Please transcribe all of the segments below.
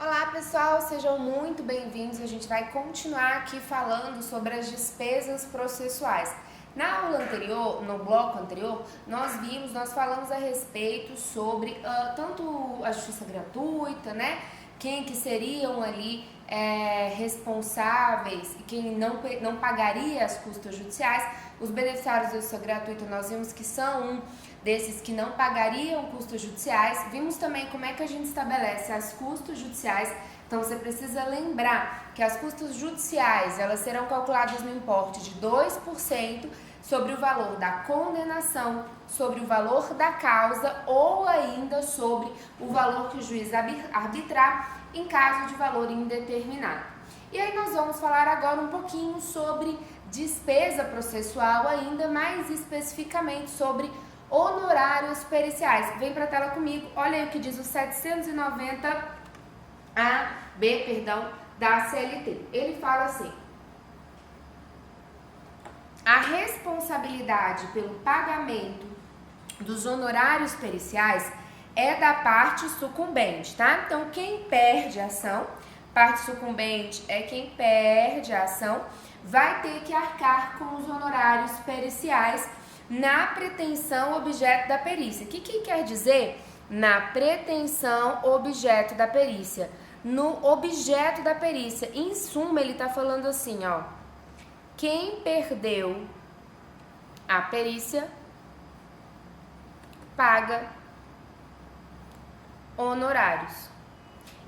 Olá pessoal, sejam muito bem-vindos. A gente vai continuar aqui falando sobre as despesas processuais. Na aula anterior, no bloco anterior, nós falamos a respeito sobre tanto a justiça gratuita, né? Quem que seriam ali responsáveis e quem não pagaria as custas judiciais. Os beneficiários da justiça gratuita nós vimos que são desses que não pagariam custos judiciais. Vimos também como é que a gente estabelece as custas judiciais. Então você precisa lembrar que as custas judiciais elas serão calculadas no importe de 2% sobre o valor da condenação, sobre o valor da causa ou ainda sobre o valor que o juiz arbitrar em caso de valor indeterminado. E aí nós vamos falar agora um pouquinho sobre despesa processual, ainda mais especificamente sobre honorários periciais. Vem para a tela comigo, olha aí o que diz o 790-B, da CLT. Ele fala assim: a responsabilidade pelo pagamento dos honorários periciais é da parte sucumbente, tá? Então, quem perde a ação, parte sucumbente é quem perde a ação, vai ter que arcar com os honorários periciais na pretensão objeto da perícia. O que quer dizer na pretensão objeto da perícia? No objeto da perícia, em suma, ele tá falando assim, ó: quem perdeu a perícia paga honorários.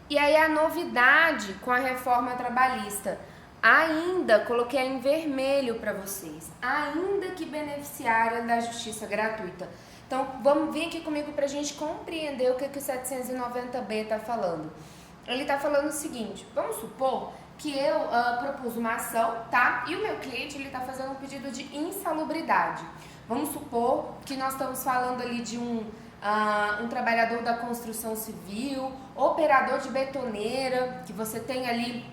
E aí a novidade com a reforma trabalhista, ainda coloquei em vermelho para vocês, ainda que beneficiária da justiça gratuita. Então vamos vir aqui comigo para a gente compreender o que o 790B está falando. Ele está falando o seguinte: vamos supor que eu propus uma ação, tá? E o meu cliente ele está fazendo um pedido de insalubridade. Vamos supor que nós estamos falando ali de um trabalhador da construção civil, operador de betoneira, que você tem ali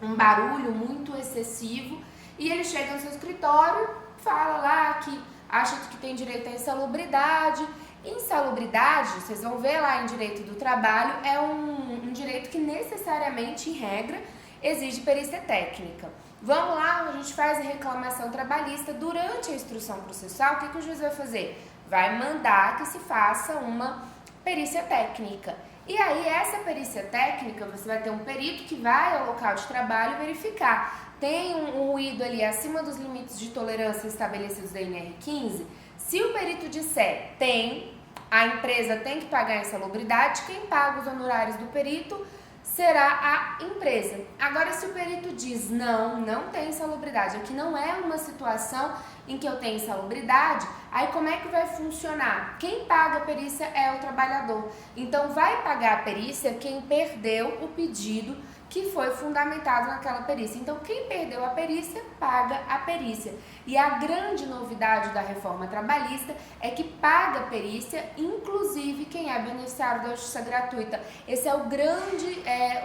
um barulho muito excessivo, e ele chega no seu escritório, fala lá que acha que tem direito à insalubridade. Insalubridade, vocês vão ver lá em direito do trabalho, é um direito que necessariamente, em regra, exige perícia técnica. Vamos lá, a gente faz a reclamação trabalhista. Durante a instrução processual, o que o juiz vai fazer? Vai mandar que se faça uma perícia técnica. E aí, essa perícia técnica, você vai ter um perito que vai ao local de trabalho verificar. Tem um ruído ali acima dos limites de tolerância estabelecidos da NR15? Se o perito disser tem, a empresa tem que pagar a insalubridade, quem paga os honorários do perito será a empresa. Agora, se o perito diz não tem insalubridade, aqui não é uma situação em que eu tenho insalubridade, aí como é que vai funcionar? Quem paga a perícia é o trabalhador. Então, vai pagar a perícia quem perdeu o pedido que foi fundamentado naquela perícia. Então, quem perdeu a perícia, paga a perícia. E a grande novidade da reforma trabalhista é que paga a perícia, inclusive quem é beneficiário da justiça gratuita. Esse é o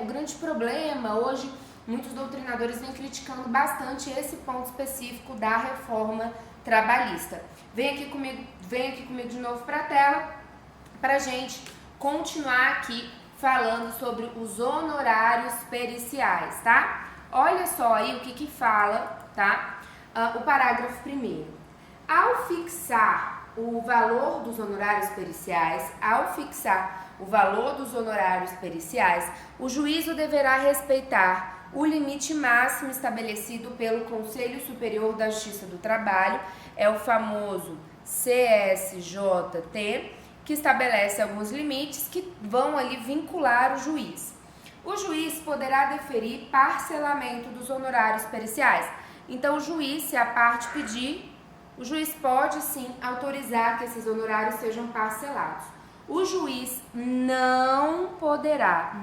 grande problema. Hoje, muitos doutrinadores vêm criticando bastante esse ponto específico da reforma trabalhista. Vem aqui comigo de novo para a tela, para a gente continuar aqui falando sobre os honorários periciais, tá? Olha só aí o que fala, tá? O parágrafo 1º. Ao fixar o valor dos honorários periciais, o juízo deverá respeitar o limite máximo estabelecido pelo Conselho Superior da Justiça do Trabalho, é o famoso CSJT, que estabelece alguns limites que vão ali vincular o juiz. O juiz poderá deferir parcelamento dos honorários periciais. Então, o juiz, se a parte pedir, o juiz pode sim autorizar que esses honorários sejam parcelados. O juiz não poderá,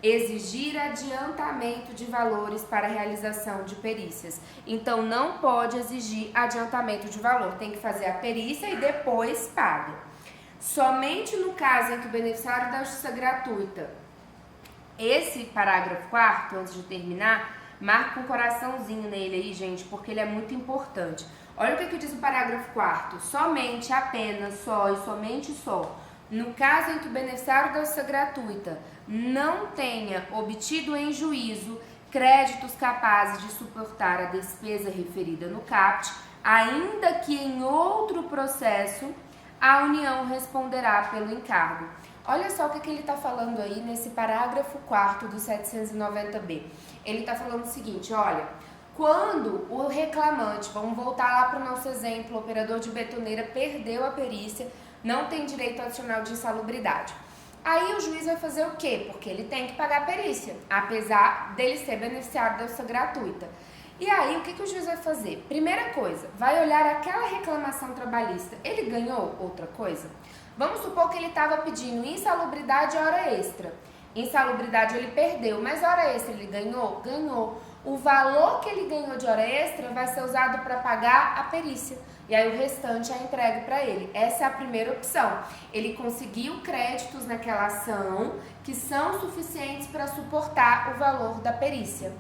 exigir adiantamento de valores para a realização de perícias. Então, não pode exigir adiantamento de valor. Tem que fazer a perícia e depois paga. Somente no caso em que o beneficiário da justiça gratuita, esse parágrafo 4º, antes de terminar, marca um coraçãozinho nele aí, gente, porque ele é muito importante. Olha o que diz o parágrafo 4º. Somente, apenas, só e somente só no caso em que o beneficiário da justiça gratuita não tenha obtido em juízo créditos capazes de suportar a despesa referida no CAPT, ainda que em outro processo, a União responderá pelo encargo. Olha só o que ele está falando aí nesse parágrafo 4º do 790B. Ele está falando o seguinte, olha, quando o reclamante, vamos voltar lá para o nosso exemplo, o operador de betoneira perdeu a perícia, não tem direito adicional de insalubridade. Aí o juiz vai fazer o quê? Porque ele tem que pagar a perícia, apesar dele ser beneficiário da justiça gratuita. E aí, o que o juiz vai fazer? Primeira coisa, vai olhar aquela reclamação trabalhista. Ele ganhou outra coisa? Vamos supor que ele estava pedindo insalubridade e hora extra. Insalubridade ele perdeu, mas hora extra ele ganhou? Ganhou. O valor que ele ganhou de hora extra vai ser usado para pagar a perícia. E aí o restante é entregue para ele. Essa é a primeira opção. Ele conseguiu créditos naquela ação que são suficientes para suportar o valor da perícia.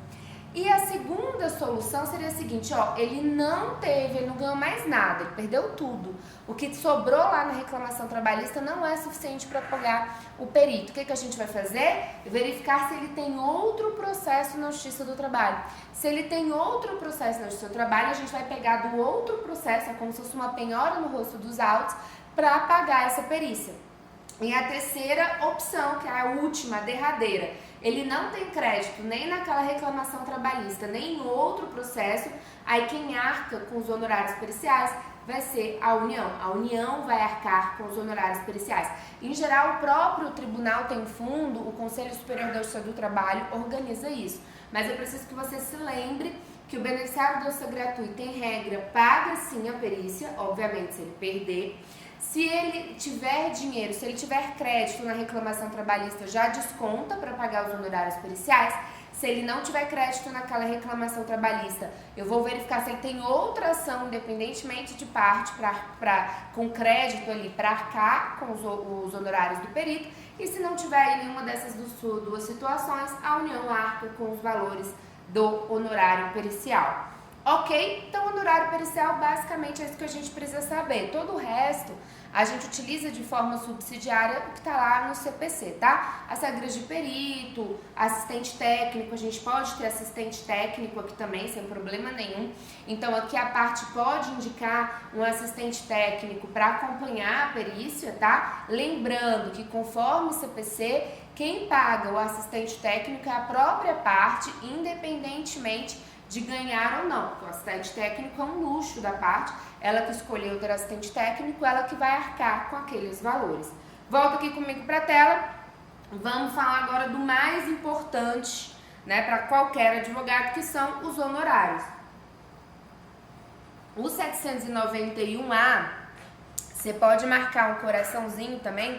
E a segunda solução seria a seguinte, ó, ele não ganhou mais nada, ele perdeu tudo. O que sobrou lá na reclamação trabalhista não é suficiente para pagar o perito. O que a gente vai fazer? Verificar se ele tem outro processo na Justiça do Trabalho. Se ele tem outro processo na Justiça do Trabalho, a gente vai pegar do outro processo, é como se fosse uma penhora no rosto dos autos, para pagar essa perícia. E a terceira opção, que é a última, a derradeira, ele não tem crédito nem naquela reclamação trabalhista, nem em outro processo, aí quem arca com os honorários periciais vai ser a União. A União vai arcar com os honorários periciais. Em geral, o próprio tribunal tem fundo, o Conselho Superior da Justiça do Trabalho organiza isso. Mas eu preciso que você se lembre que o beneficiário da justiça gratuita, em regra, paga sim a perícia, obviamente se ele perder. Se ele tiver dinheiro, se ele tiver crédito na reclamação trabalhista, já desconta para pagar os honorários periciais. Se ele não tiver crédito naquela reclamação trabalhista, eu vou verificar se ele tem outra ação, independentemente de parte, com crédito ali para arcar com os honorários do perito. E se não tiver nenhuma dessas duas situações, a União arca com os valores do honorário pericial. Ok? Então, honorário pericial basicamente é isso que a gente precisa saber. Todo o resto a gente utiliza de forma subsidiária o que está lá no CPC, tá? As regras de perito, assistente técnico, a gente pode ter assistente técnico aqui também, sem problema nenhum. Então, aqui a parte pode indicar um assistente técnico para acompanhar a perícia, tá? Lembrando que conforme o CPC, quem paga o assistente técnico é a própria parte, independentemente de ganhar ou não, porque o assistente técnico é um luxo da parte, ela que escolheu ter assistente técnico, ela que vai arcar com aqueles valores. Volta aqui comigo para a tela, vamos falar agora do mais importante, né, para qualquer advogado, que são os honorários. O 791A, você pode marcar um coraçãozinho também,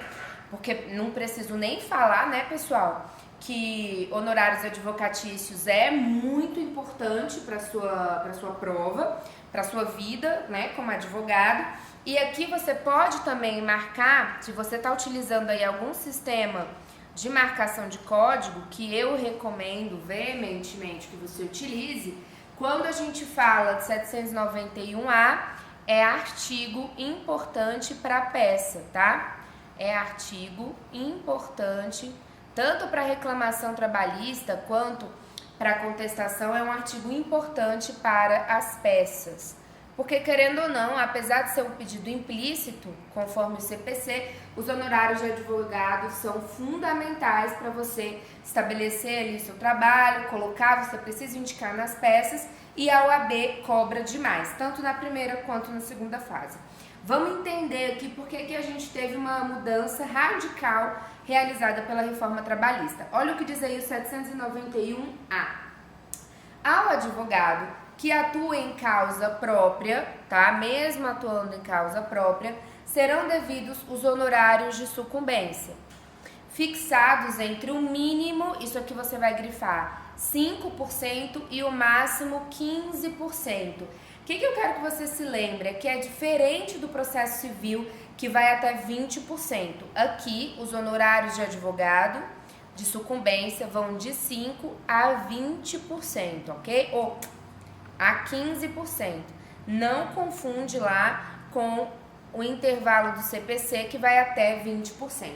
porque não preciso nem falar, né, pessoal, que honorários advocatícios é muito importante para sua prova, para sua vida, né, como advogado. E aqui você pode também marcar, se você está utilizando aí algum sistema de marcação de código, que eu recomendo veementemente que você utilize, quando a gente fala de 791A, é artigo importante para a peça, tá? É artigo importante tanto para reclamação trabalhista quanto para contestação, é um artigo importante para as peças. Porque, querendo ou não, apesar de ser um pedido implícito, conforme o CPC, os honorários de advogado são fundamentais para você estabelecer ali o seu trabalho, colocar, você precisa indicar nas peças, e a OAB cobra demais, tanto na primeira quanto na segunda fase. Vamos entender aqui por que a gente teve uma mudança radical realizada pela reforma trabalhista. Olha o que diz aí o 791A. Ao advogado que atua em causa própria, tá? Mesmo atuando em causa própria, serão devidos os honorários de sucumbência, fixados entre o mínimo, isso aqui você vai grifar, 5% e o máximo 15%. O que eu quero que você se lembre é que é diferente do processo civil, que vai até 20%. Aqui, os honorários de advogado de sucumbência vão de 5% a 20%, ok? Ou a 15%. Não confunde lá com o intervalo do CPC, que vai até 20%.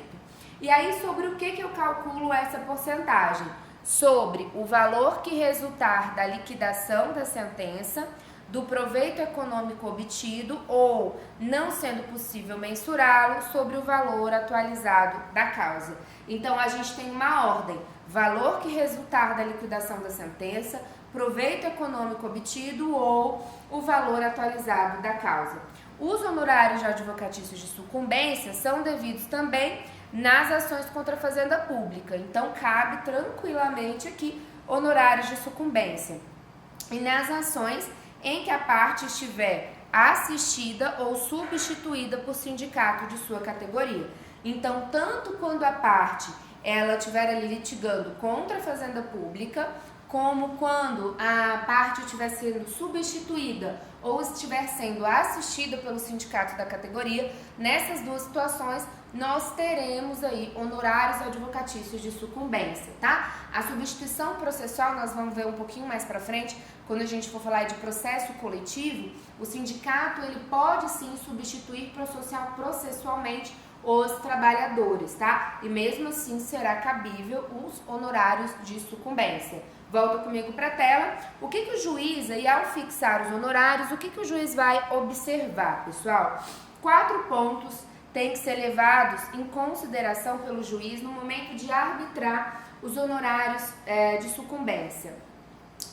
E aí, sobre o que eu calculo essa porcentagem? Sobre o valor que resultar da liquidação da sentença, do proveito econômico obtido ou, não sendo possível mensurá-lo, sobre o valor atualizado da causa. Então, a gente tem uma ordem: valor que resultar da liquidação da sentença, proveito econômico obtido ou o valor atualizado da causa. Os honorários advocatícios de sucumbência são devidos também nas ações contra a fazenda pública. Então, cabe tranquilamente aqui honorários de sucumbência. E nas ações em que a parte estiver assistida ou substituída por sindicato de sua categoria. Então, tanto quando a parte ela estiver ali litigando contra a fazenda pública, como quando a parte estiver sendo substituída ou estiver sendo assistida pelo sindicato da categoria, nessas duas situações nós teremos aí honorários advocatícios de sucumbência, tá? A substituição processual nós vamos ver um pouquinho mais pra frente, quando a gente for falar de processo coletivo, o sindicato ele pode sim substituir processualmente os trabalhadores, tá? E mesmo assim será cabível os honorários de sucumbência. Volta comigo para a tela. O que o juiz, aí, ao fixar os honorários, o que o juiz vai observar, pessoal? 4 pontos têm que ser levados em consideração pelo juiz no momento de arbitrar os honorários de sucumbência.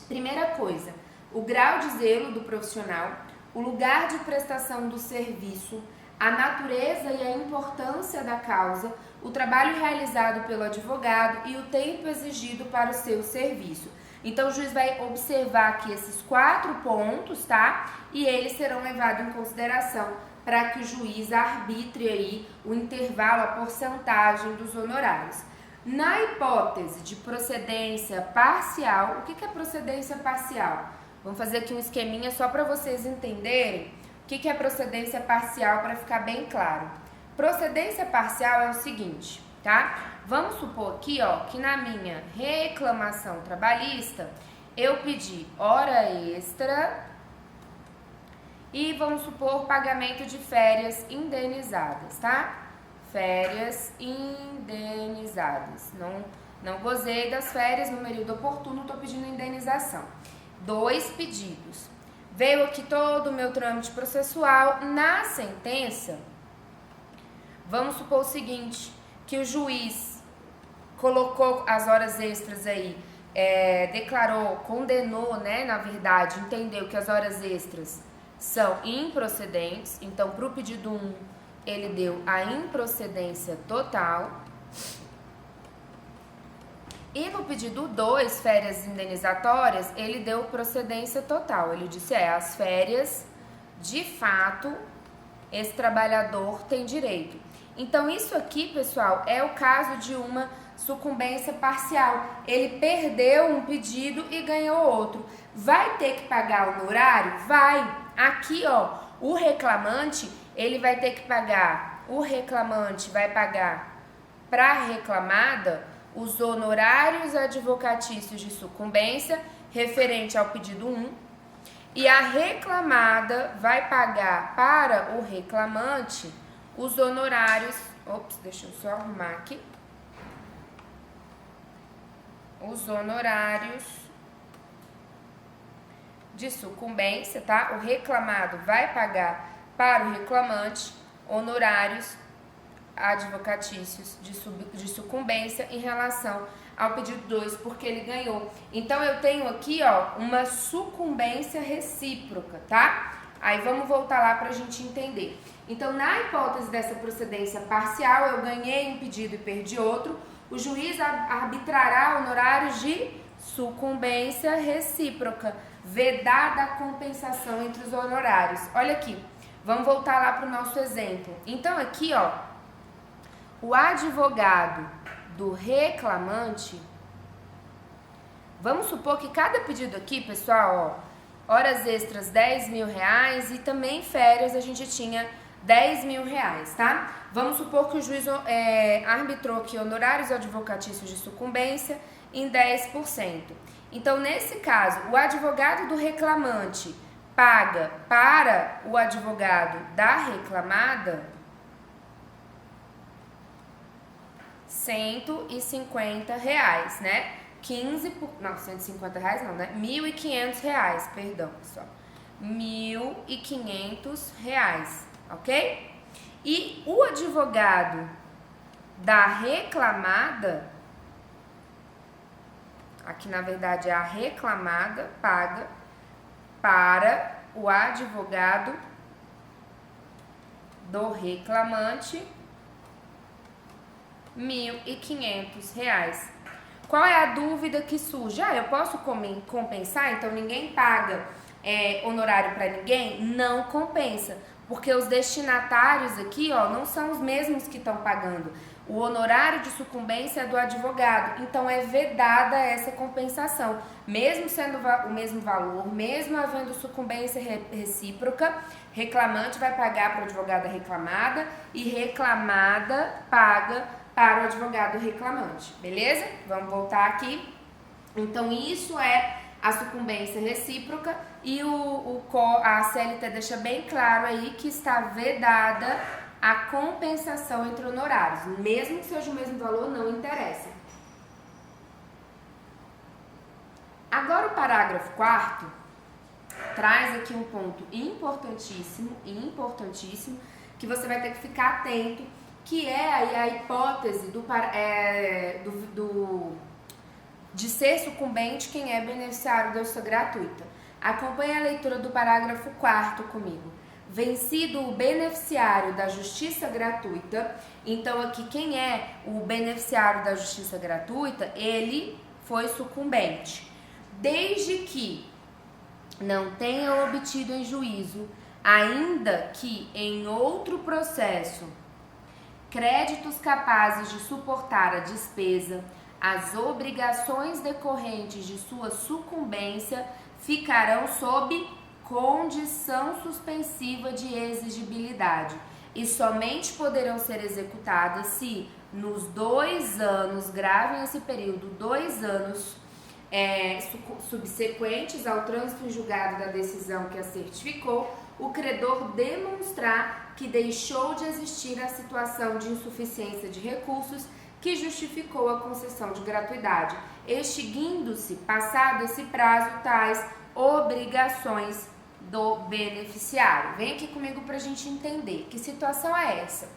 Primeira coisa, o grau de zelo do profissional, o lugar de prestação do serviço, a natureza e a importância da causa, o trabalho realizado pelo advogado e o tempo exigido para o seu serviço. Então, o juiz vai observar aqui esses 4 pontos, tá? E eles serão levados em consideração para que o juiz arbitre aí o intervalo, a porcentagem dos honorários. Na hipótese de procedência parcial, o que é procedência parcial? Vamos fazer aqui um esqueminha só para vocês entenderem o que é procedência parcial, para ficar bem claro. Procedência parcial é o seguinte, tá? Vamos supor aqui, ó, que na minha reclamação trabalhista eu pedi hora extra e vamos supor pagamento de férias indenizadas, tá? Férias indenizadas. Não gozei das férias no período oportuno, tô pedindo indenização. 2 pedidos. Veio aqui todo o meu trâmite processual. Na sentença, vamos supor o seguinte, que o juiz colocou as horas extras aí, declarou, condenou, né, na verdade, entendeu que as horas extras são improcedentes. Então, para o pedido 1, ele deu a improcedência total. E no pedido 2, férias indenizatórias, ele deu procedência total. Ele disse, as férias, de fato, esse trabalhador tem direito. Então, isso aqui, pessoal, é o caso de uma sucumbência parcial. Ele perdeu um pedido e ganhou outro. Vai ter que pagar o honorário? Vai. Aqui, ó, o reclamante, ele vai ter que pagar, o reclamante vai pagar para a reclamada os honorários advocatícios de sucumbência referente ao pedido 1, e a reclamada vai pagar para o reclamante os honorários, deixa eu só arrumar aqui, os honorários de sucumbência, tá? O reclamado vai pagar para o reclamante honorários advocatícios de sucumbência em relação ao pedido 2, porque ele ganhou. Então, eu tenho aqui, ó, uma sucumbência recíproca, tá? Aí, vamos voltar lá pra gente entender. Então, na hipótese dessa procedência parcial, eu ganhei um pedido e perdi outro, o juiz arbitrará honorários de sucumbência recíproca, vedada a compensação entre os honorários. Olha aqui, vamos voltar lá para o nosso exemplo. Então, aqui, ó, o advogado do reclamante, vamos supor que cada pedido aqui, pessoal, ó, horas extras R$10.000 e também férias a gente tinha R$10.000, tá? Vamos supor que o juiz arbitrou aqui honorários advocatícios de sucumbência em 10%. Então, nesse caso, o advogado do reclamante paga para o advogado da reclamada R$150, né? 150 reais não, né? R$1.500, perdão, pessoal. R$1.500, ok? E o advogado da reclamada, aqui na verdade é a reclamada, paga para o advogado do reclamante R$1.500. Qual é a dúvida que surge? Eu posso compensar, então ninguém paga honorário para ninguém? Não compensa, porque os destinatários aqui, não são os mesmos que estão pagando. O honorário de sucumbência é do advogado, então é vedada essa compensação. Mesmo sendo o mesmo valor, mesmo havendo sucumbência recíproca, reclamante vai pagar para o advogado reclamada e reclamada paga para o advogado reclamante, beleza? Vamos voltar aqui. Então, isso é a sucumbência recíproca e a CLT deixa bem claro aí que está vedada a compensação entre honorários, mesmo que seja o mesmo valor, não interessa. Agora o parágrafo 4º traz aqui um ponto importantíssimo, que você vai ter que ficar atento, que é aí a hipótese de ser sucumbente quem é beneficiário da justiça gratuita. Acompanhe a leitura do parágrafo 4º comigo. Vencido o beneficiário da justiça gratuita, então aqui quem é o beneficiário da justiça gratuita, ele foi sucumbente. Desde que não tenha obtido em juízo, ainda que em outro processo, créditos capazes de suportar a despesa, as obrigações decorrentes de sua sucumbência ficarão sob condição suspensiva de exigibilidade e somente poderão ser executadas se nos 2 anos, gravem esse período, 2 anos subsequentes ao trânsito em julgado da decisão que a certificou, o credor demonstrar que deixou de existir a situação de insuficiência de recursos que justificou a concessão de gratuidade, extinguindo-se, passado esse prazo, tais obrigações do beneficiário. Vem aqui comigo para a gente entender que situação é essa.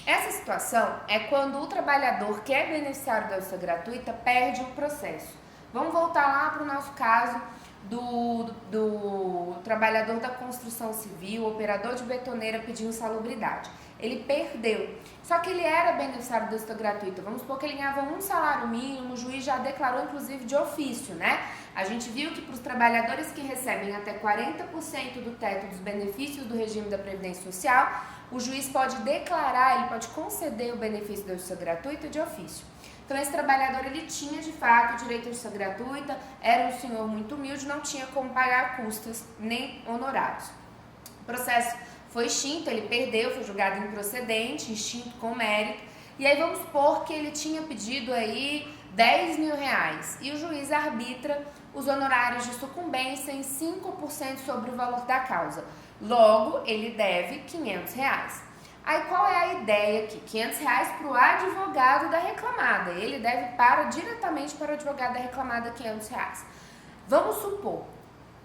Essa situação é quando o trabalhador que é beneficiário da justiça gratuita perde o processo. Vamos voltar lá para o nosso caso do trabalhador da construção civil, operador de betoneira pedindo insalubridade. Ele perdeu, só que ele era beneficiário da justiça gratuita. Vamos supor que ele ganhava um salário mínimo, o juiz já declarou inclusive de ofício, né? A gente viu que para os trabalhadores que recebem até 40% do teto dos benefícios do regime da Previdência Social, o juiz pode declarar, ele pode conceder o benefício da justiça gratuita de ofício. Então, esse trabalhador, ele tinha, de fato, o direito à justiça gratuita, era um senhor muito humilde, não tinha como pagar custas nem honorários. O processo foi extinto, ele perdeu, foi julgado improcedente, extinto com mérito, e aí vamos supor que ele tinha pedido aí R$10.000, e o juiz arbitra os honorários de sucumbência em 5% sobre o valor da causa. Logo, ele deve R$500. Aí qual é a ideia aqui? R$500 para o advogado da reclamada. Ele deve diretamente para o advogado da reclamada R$500. Vamos supor,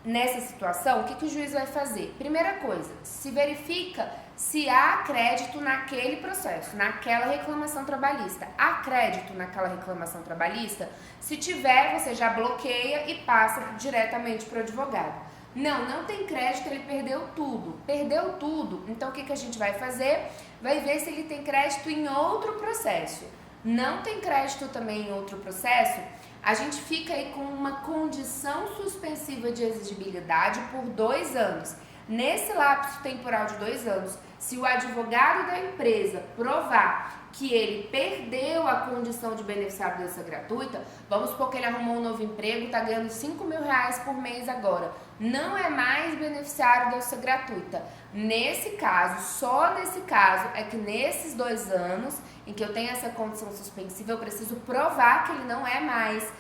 nessa situação, o que o juiz vai fazer? Primeira coisa, se verifica se há crédito naquele processo, naquela reclamação trabalhista. Há crédito naquela reclamação trabalhista? Se tiver, você já bloqueia e passa diretamente para o advogado. Não tem crédito, ele perdeu tudo. Perdeu tudo, então o que a gente vai fazer? Vai ver se ele tem crédito em outro processo. Não tem crédito também em outro processo? A gente fica aí com uma condição suspensiva de exigibilidade por 2 anos. Nesse lapso temporal de 2 anos, se o advogado da empresa provar que ele perdeu a condição de beneficiário da justiça gratuita, vamos supor que ele arrumou um novo emprego, está ganhando R$5.000 por mês agora, não é mais beneficiário da justiça gratuita. Nesse caso, só nesse caso, é que nesses 2 anos em que eu tenho essa condição suspensiva, eu preciso provar que ele não é mais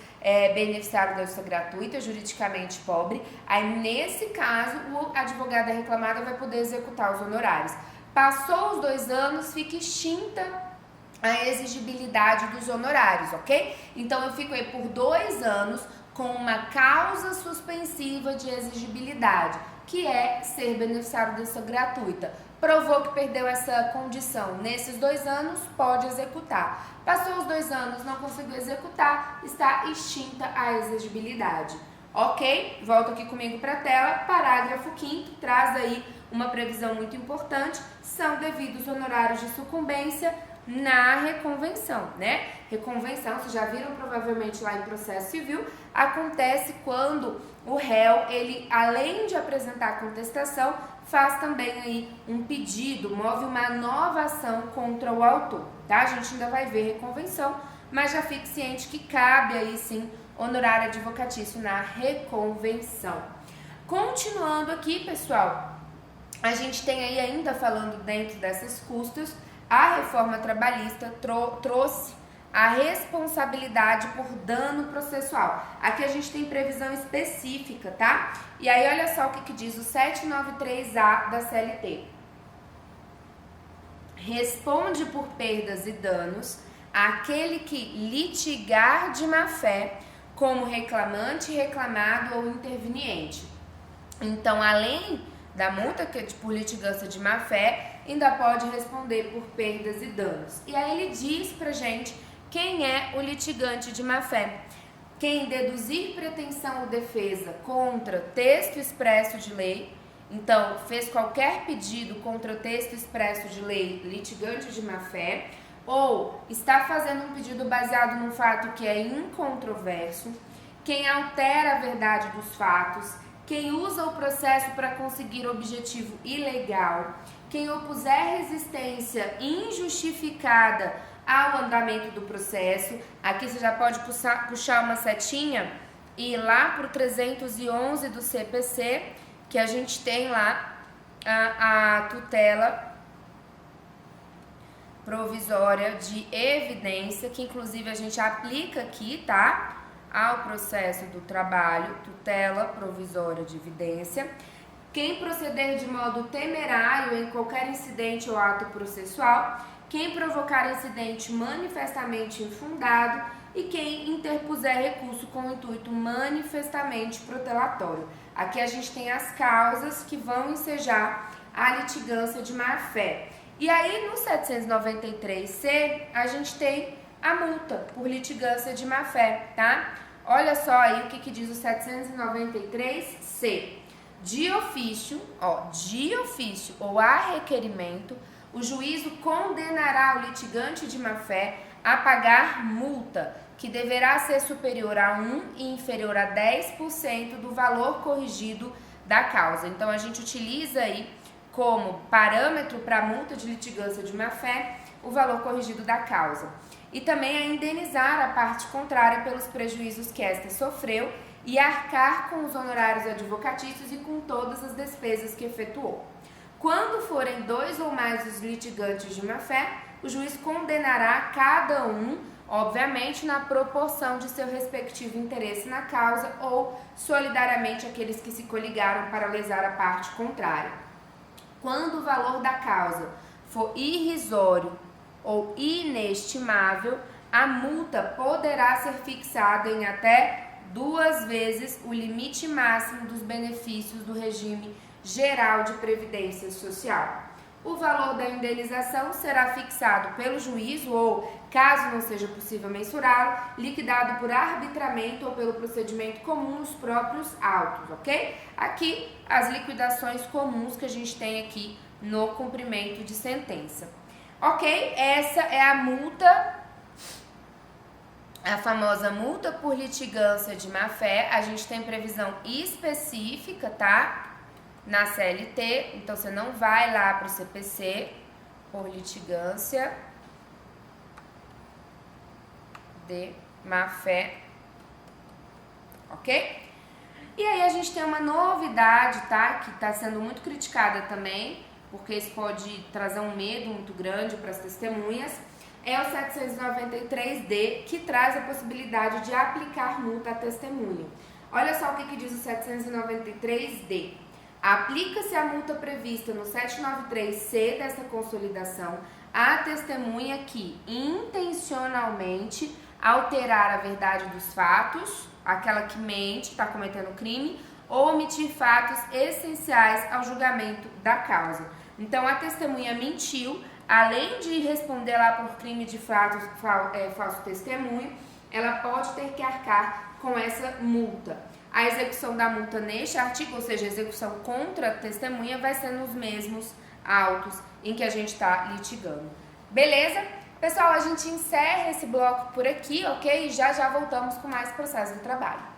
beneficiário da justiça gratuita, juridicamente pobre, aí nesse caso o advogado da reclamada vai poder executar os honorários. Passou os 2 anos, fica extinta a exigibilidade dos honorários, ok? Então eu fico aí por 2 anos com uma causa suspensiva de exigibilidade, que é ser beneficiário da justiça gratuita. Provou que perdeu essa condição nesses 2 anos, pode executar. Passou os 2 anos, não conseguiu executar, está extinta a exigibilidade. Ok? Volta aqui comigo para a tela. Parágrafo 5º traz aí uma previsão muito importante, são devidos honorários de sucumbência na reconvenção, né? Reconvenção, vocês já viram provavelmente lá em processo civil, acontece quando o réu, ele além de apresentar a contestação, faz também aí um pedido, move uma nova ação contra o autor, tá? A gente ainda vai ver reconvenção, mas já fique ciente que cabe aí sim honorário advocatício na reconvenção. Continuando aqui, pessoal, a gente tem aí ainda falando dentro dessas custas, a reforma trabalhista trouxe a responsabilidade por dano processual. Aqui a gente tem previsão específica, tá? E aí olha só o que diz o 793A da CLT. Responde por perdas e danos aquele que litigar de má-fé como reclamante, reclamado ou interveniente. Então, além da multa por litigância de má-fé, ainda pode responder por perdas e danos. E aí ele diz pra gente quem é o litigante de má-fé. Quem deduzir pretensão ou defesa contra texto expresso de lei, então fez qualquer pedido contra o texto expresso de lei, litigante de má-fé, ou está fazendo um pedido baseado num fato que é incontroverso, quem altera a verdade dos fatos, quem usa o processo para conseguir objetivo ilegal, quem opuser resistência injustificada ao andamento do processo. Aqui você já pode puxar uma setinha e ir lá para o 311 do CPC, que a gente tem lá a tutela provisória de evidência, que inclusive a gente aplica aqui, tá? Ao processo do trabalho, tutela provisória de evidência. Quem proceder de modo temerário em qualquer incidente ou ato processual, quem provocar incidente manifestamente infundado e quem interpuser recurso com intuito manifestamente protelatório. Aqui a gente tem as causas que vão ensejar a litigância de má-fé. E aí no 793C a gente tem a multa por litigância de má-fé, tá? Olha só aí o que diz o 793C. De ofício ou a requerimento, o juízo condenará o litigante de má-fé a pagar multa, que deverá ser superior a 1 e inferior a 10% do valor corrigido da causa. Então, a gente utiliza aí como parâmetro para multa de litigância de má-fé o valor corrigido da causa. E também a indenizar a parte contrária pelos prejuízos que esta sofreu e arcar com os honorários advocatícios e com todas as despesas que efetuou. Quando forem 2 ou mais os litigantes de má-fé, o juiz condenará cada um, obviamente, na proporção de seu respectivo interesse na causa ou solidariamente aqueles que se coligaram para lesar a parte contrária. Quando o valor da causa for irrisório ou inestimável, a multa poderá ser fixada em até 2 vezes o limite máximo dos benefícios do regime geral de previdência social. O valor da indenização será fixado pelo juízo ou, caso não seja possível mensurá-lo, liquidado por arbitramento ou pelo procedimento comum nos próprios autos, ok? Aqui, as liquidações comuns que a gente tem aqui no cumprimento de sentença. Ok? Essa é a multa, a famosa multa por litigância de má-fé. A gente tem previsão específica, tá? Na CLT, então você não vai lá para o CPC por litigância de má-fé, ok? E aí a gente tem uma novidade, tá? Que está sendo muito criticada também, porque isso pode trazer um medo muito grande para as testemunhas. é o 793D, que traz a possibilidade de aplicar multa à testemunha. Olha só o que diz o 793D. Aplica-se a multa prevista no 793C desta consolidação à testemunha que intencionalmente alterar a verdade dos fatos, aquela que mente, está cometendo crime, ou omitir fatos essenciais ao julgamento da causa. Então, a testemunha mentiu, além de responder lá por crime de falso testemunho, ela pode ter que arcar com essa multa. A execução da multa neste artigo, ou seja, a execução contra a testemunha, vai ser nos mesmos autos em que a gente está litigando. Beleza? Pessoal, a gente encerra esse bloco por aqui, ok? Já voltamos com mais processo do trabalho.